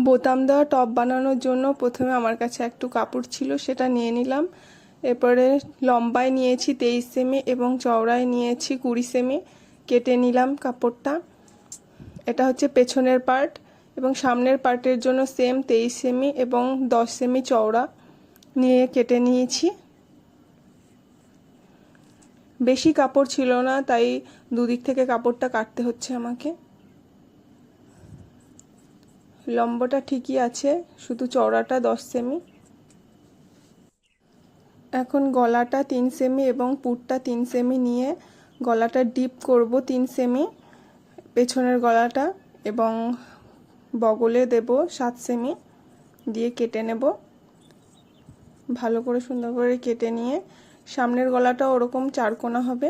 বোতাম দেওয়া টপ বানানোর জন্য প্রথমে আমার কাছে একটু কাপড় ছিল, সেটা নিয়ে নিলাম। এরপরে লম্বায় নিয়েছি 23 সেমি এবং চওড়ায় নিয়েছি 20 সেমি। কেটে নিলাম কাপড়টা। এটা হচ্ছে পেছনের পার্ট এবং সামনের পার্টের জন্য সেম 23 সেমি এবং 10 সেমি চওড়া নিয়ে কেটে নিয়েছি। বেশি কাপড় ছিল না, তাই দুদিক থেকে কাপড়টা কাটতে হচ্ছে আমাকে। লম্বাটা ঠিকই আছে, শুধু চওড়াটা 10 সেমি। এখন গলাটা 3 সেমি এবং পুটটা 3 সেমি নিয়ে গলাটা ডিপ করব 3 সেমি, পেছনের গলাটা এবং বগলে দেব 7 সেমি দিয়ে কেটে নেব। ভালো করে সুন্দর করে কেটে নিয়ে সামনের গলাটাও ওরকম 4 কোণা হবে।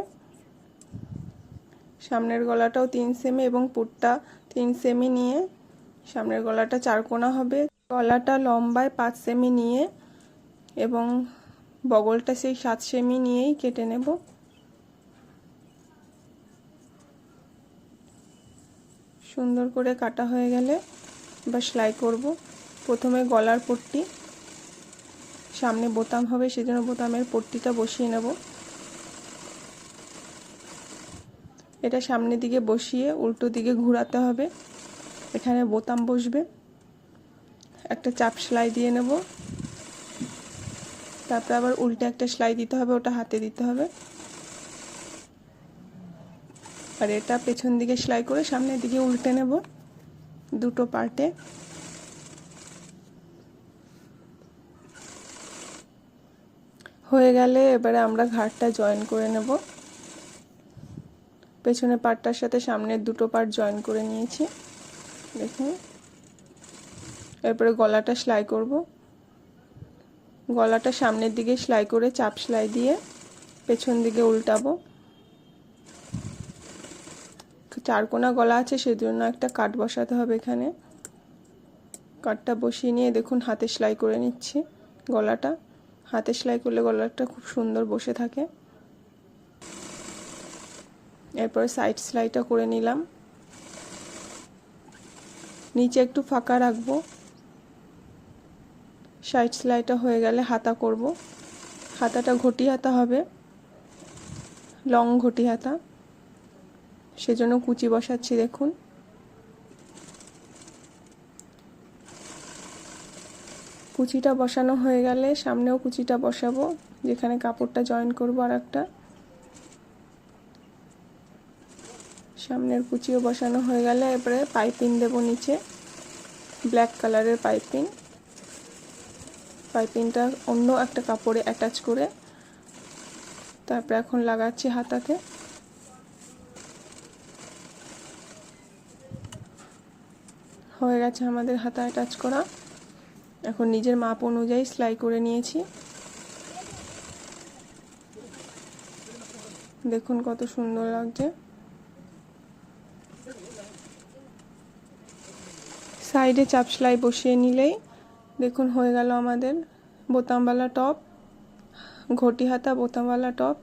সামনের গলাটাও 3 সেমি এবং পুটটা 3 সেমি নিয়ে সামনের গলাটা 4 কোণা হবে। গলাটা লম্বায় 5 সেমি নিয়ে এবং বগলটা সেই 7 সেমি নিয়েই কেটে নেব। সুন্দর করে কাটা হয়ে গেলে এবার সেলাই করব। প্রথমে গলার পট্টি, সামনে বোতাম হবে সেজন্য বোতামের পট্টিটা বসিয়ে নেব। এটা সামনের দিকে বসিয়ে উল্টো দিকে ঘোরাতে হবে। এখানে বোতাম বসবে। একটা চাপ সেলাই দিয়ে নেব, তারপর আবার উল্টে একটা সেলাই দিতে হবে, ওটা হাতে দিতে হবে। আর এটা পেছন দিকে সেলাই করে সামনের দিকে উল্টে নেব দুটো পার্টে। হয়ে গেলে এবারে আমরা ঘাড়টা জয়েন করে নেব। পেছনের পার্টটার সাথে সামনের দুটো পার্ট জয়েন করে নিয়েছি, দেখুন। এরপরে গলাটা সেলাই করব। গলাটা সামনের দিকে সেলাই করে চাপ সেলাই দিয়ে পেছন দিকে উল্টাবো। 4 কোণা গলা আছে, সেজন্য একটা কাট বসাতে হবে এখানে। কাটটা বসিয়ে নিয়ে দেখুন হাতে সেলাই করে নিচ্ছি। গলাটা হাতে সেলাই করলে গলাটা খুব সুন্দর বসে থাকে। এরপরে সাইড সেলাইটা করে নিলাম। নিচে একটু ফাঁকা রাখবো। সাইড সেলাইটা হয়ে গেলে হাতা করব। হাতাটা ঘটি হাতা হবে, লং ঘটি হাতা, সেজন্য কুচি বসাচ্ছি। দেখুন কুচিটা বসানো হয়ে গেলে সামনেও কুচিটা বসাবো, যেখানে কাপড়টা জয়েন করব। আর একটা সামনের কুচিও বসানো হয়ে গেলে এবারে পাইপিং দেব নিচে, ব্ল্যাক কালারের পাইপিং। পাইপিংটা অন্য একটা কাপড়ে অ্যাটাচ করে তারপরে এখন লাগাচ্ছি হাতাতে। হয়ে গেছে আমাদের হাতা অ্যাটাচ করা। এখন নিজের মাপ অনুযায়ী সেলাই করে নিয়েছি। দেখুন কত সুন্দর লাগছে। সাইডে চাপ সেলাই বসিয়ে নিলেই দেখুন হয়ে গেল আমাদের বোতামওয়ালা টপ, ঘটি হাতা বোতামওয়ালা টপ।